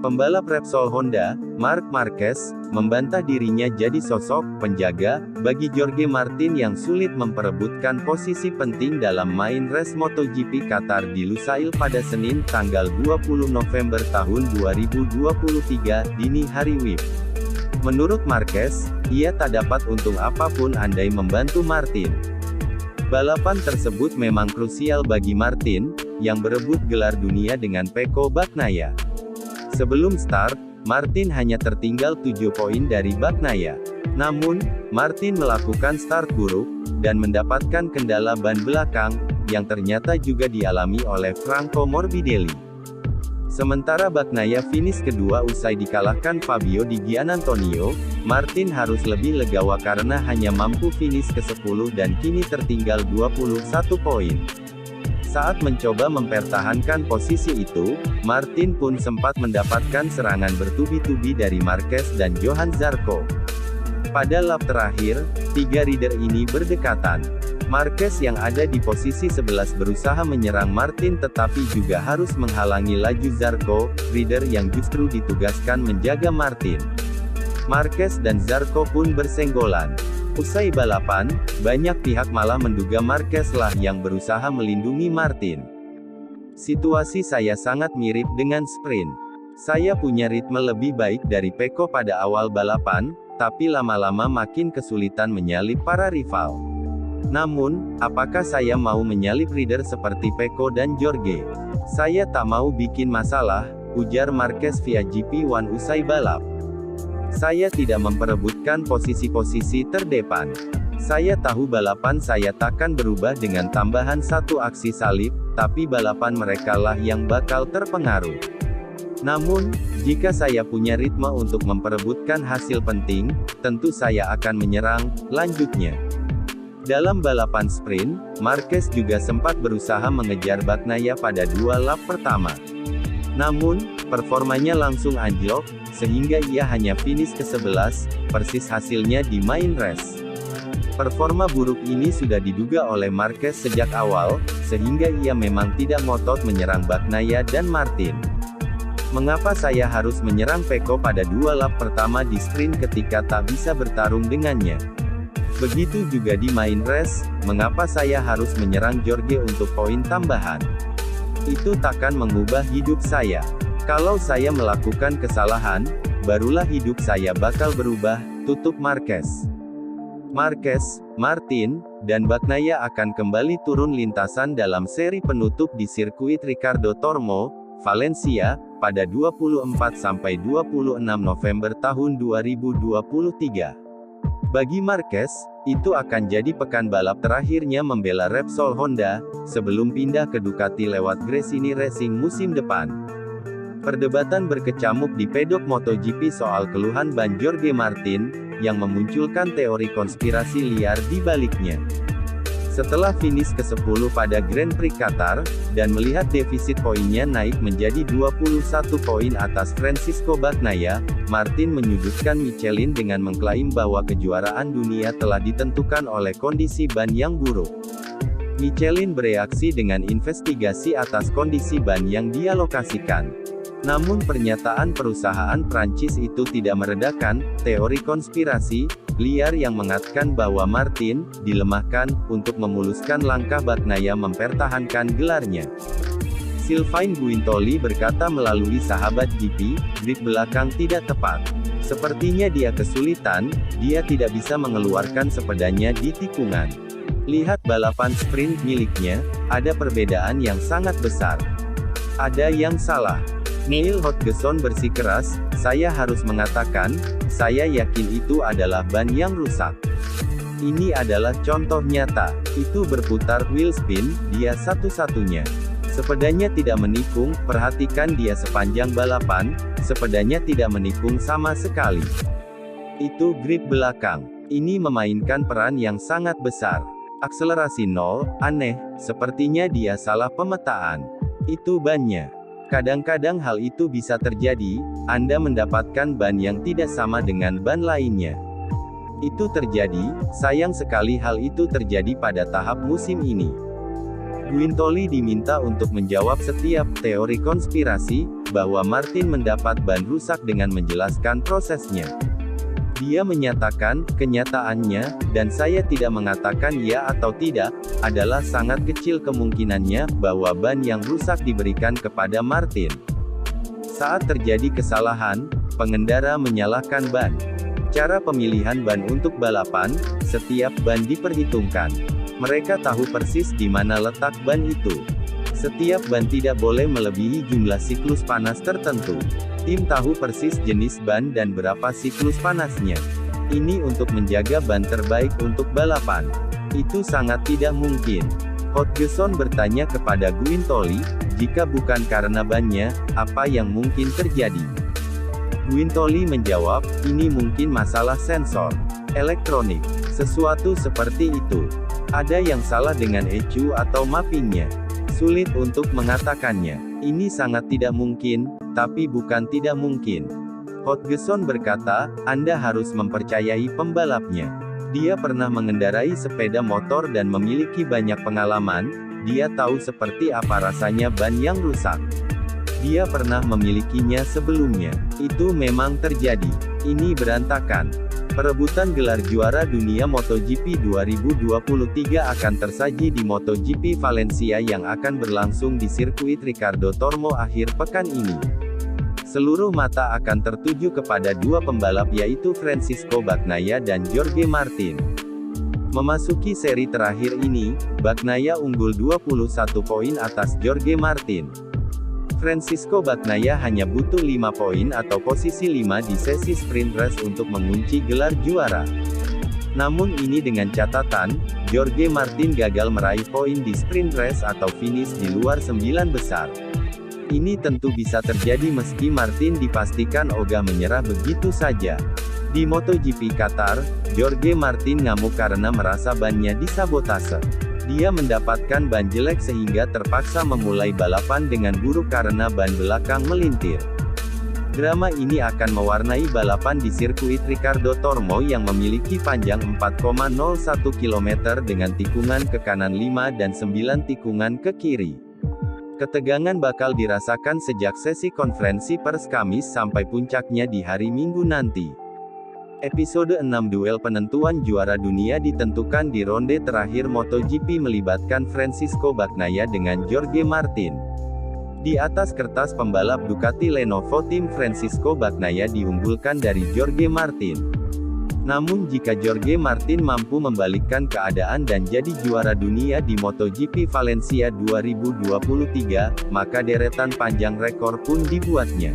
Pembalap Repsol Honda, Marc Marquez, membantah dirinya jadi sosok penjaga bagi Jorge Martin yang sulit memperebutkan posisi penting dalam main race MotoGP Qatar di Lusail pada Senin, tanggal 20 November tahun 2023, dini hari WIB. Menurut Marquez, ia tak dapat untung apapun andai membantu Martin. Balapan tersebut memang krusial bagi Martin, yang berebut gelar dunia dengan Pecco Bagnaia. Sebelum start, Martin hanya tertinggal 7 poin dari Bagnaia. Namun, Martin melakukan start buruk, dan mendapatkan kendala ban belakang, yang ternyata juga dialami oleh Franco Morbidelli. Sementara Bagnaia finish kedua usai dikalahkan Fabio Di Gianantonio, Martin harus lebih legawa karena hanya mampu finish ke-10 dan kini tertinggal 21 poin. Saat mencoba mempertahankan posisi itu, Martin pun sempat mendapatkan serangan bertubi-tubi dari Marquez dan Johann Zarco. Pada lap terakhir, 3 rider ini berdekatan. Marquez yang ada di posisi 11 berusaha menyerang Martin tetapi juga harus menghalangi laju Zarco, rider yang justru ditugaskan menjaga Martin. Marquez dan Zarco pun bersenggolan. Usai balapan, banyak pihak malah menduga Marquez lah yang berusaha melindungi Martin. Situasi saya sangat mirip dengan sprint. Saya punya ritme lebih baik dari Pecco pada awal balapan, tapi lama-lama makin kesulitan menyalip para rival. Namun, apakah saya mau menyalip rider seperti Pecco dan Jorge? Saya tak mau bikin masalah, ujar Marquez via GP1 usai balap. Saya tidak memperebutkan posisi-posisi terdepan. Saya tahu balapan saya takkan berubah dengan tambahan satu aksi salib, tapi balapan mereka lah yang bakal terpengaruh. Namun, jika saya punya ritme untuk memperebutkan hasil penting, tentu saya akan menyerang, lanjutnya. Dalam balapan sprint, Marquez juga sempat berusaha mengejar Bagnaia pada 2 lap pertama. Namun, performanya langsung anjlok, sehingga ia hanya finish ke-11, persis hasilnya di main race. Performa buruk ini sudah diduga oleh Marquez sejak awal, sehingga ia memang tidak ngotot menyerang Bagnaia dan Martin. Mengapa saya harus menyerang Pecco pada 2 lap pertama di sprint ketika tak bisa bertarung dengannya? Begitu juga di main race, mengapa saya harus menyerang Jorge untuk poin tambahan? Itu takkan mengubah hidup saya. Kalau saya melakukan kesalahan, barulah hidup saya bakal berubah, tutup Marquez. Marquez, Martin, dan Bagnaia akan kembali turun lintasan dalam seri penutup di sirkuit Ricardo Tormo, Valencia, pada 24–26 November tahun 2023. Bagi Marquez, itu akan jadi pekan balap terakhirnya membela Repsol Honda, sebelum pindah ke Ducati lewat Gresini Racing musim depan. Perdebatan berkecamuk di pedok MotoGP soal keluhan ban Jorge Martin, yang memunculkan teori konspirasi liar di baliknya. Setelah finish ke-10 pada Grand Prix Qatar, dan melihat defisit poinnya naik menjadi 21 poin atas Francisco Bagnaia, Martin menyudutkan Michelin dengan mengklaim bahwa kejuaraan dunia telah ditentukan oleh kondisi ban yang buruk. Michelin bereaksi dengan investigasi atas kondisi ban yang dialokasikan. Namun pernyataan perusahaan Prancis itu tidak meredakan teori konspirasi liar yang mengatakan bahwa Martin dilemahkan untuk memuluskan langkah Bagnaia mempertahankan gelarnya. Sylvain Guintoli berkata melalui sahabat GP, grip belakang tidak tepat. Sepertinya dia kesulitan, dia tidak bisa mengeluarkan sepedanya di tikungan. Lihat balapan sprint miliknya, ada perbedaan yang sangat besar. Ada yang salah. Neil Hodgson bersikeras, saya harus mengatakan, saya yakin itu adalah ban yang rusak. Ini adalah contoh nyata, itu berputar wheel spin, dia satu-satunya. Sepedanya tidak menikung, perhatikan dia sepanjang balapan, sepedanya tidak menikung sama sekali. Itu grip belakang. Ini memainkan peran yang sangat besar. Akselerasi nol, aneh, sepertinya dia salah pemetaan. Itu bannya. Kadang-kadang hal itu bisa terjadi, Anda mendapatkan ban yang tidak sama dengan ban lainnya. Itu terjadi, sayang sekali hal itu terjadi pada tahap musim ini. Guintoli diminta untuk menjawab setiap teori konspirasi, bahwa Martin mendapat ban rusak dengan menjelaskan prosesnya. Dia menyatakan, kenyataannya, dan saya tidak mengatakan ya atau tidak, adalah sangat kecil kemungkinannya, bahwa ban yang rusak diberikan kepada Martin. Saat terjadi kesalahan, pengendara menyalahkan ban. Cara pemilihan ban untuk balapan, setiap ban diperhitungkan. Mereka tahu persis di mana letak ban itu. Setiap ban tidak boleh melebihi jumlah siklus panas tertentu. Tim tahu persis jenis ban dan berapa siklus panasnya. Ini untuk menjaga ban terbaik untuk balapan. Itu sangat tidak mungkin. Hodgson bertanya kepada Guintoli, jika bukan karena bannya, apa yang mungkin terjadi? Guintoli menjawab, ini mungkin masalah sensor elektronik. Sesuatu seperti itu. Ada yang salah dengan ECU atau mappingnya. Sulit untuk mengatakannya. Ini sangat tidak mungkin, tapi bukan tidak mungkin. Hodgson berkata, Anda harus mempercayai pembalapnya. Dia pernah mengendarai sepeda motor dan memiliki banyak pengalaman, dia tahu seperti apa rasanya ban yang rusak. Dia pernah memilikinya sebelumnya. Itu memang terjadi. Ini berantakan. Perebutan gelar juara dunia MotoGP 2023 akan tersaji di MotoGP Valencia yang akan berlangsung di sirkuit Ricardo Tormo akhir pekan ini. Seluruh mata akan tertuju kepada dua pembalap yaitu Francisco Bagnaia dan Jorge Martin. Memasuki seri terakhir ini, Bagnaia unggul 21 poin atas Jorge Martin. Francisco Bagnaia hanya butuh 5 poin atau posisi 5 di sesi sprint race untuk mengunci gelar juara. Namun ini dengan catatan, Jorge Martin gagal meraih poin di sprint race atau finish di luar 9 besar. Ini tentu bisa terjadi meski Martin dipastikan ogah menyerah begitu saja. Di MotoGP Qatar, Jorge Martin ngamuk karena merasa bannya disabotase. Dia mendapatkan ban jelek sehingga terpaksa memulai balapan dengan buruk karena ban belakang melintir. Drama ini akan mewarnai balapan di sirkuit Ricardo Tormo yang memiliki panjang 4,01 km dengan tikungan ke kanan 5 dan 9 tikungan ke kiri. Ketegangan bakal dirasakan sejak sesi konferensi pers Kamis sampai puncaknya di hari Minggu nanti. Episode 6 duel penentuan juara dunia ditentukan di ronde terakhir MotoGP melibatkan Francisco Bagnaia dengan Jorge Martin. Di atas kertas pembalap Ducati Lenovo tim Francisco Bagnaia diunggulkan dari Jorge Martin. Namun jika Jorge Martin mampu membalikkan keadaan dan jadi juara dunia di MotoGP Valencia 2023, maka deretan panjang rekor pun dibuatnya.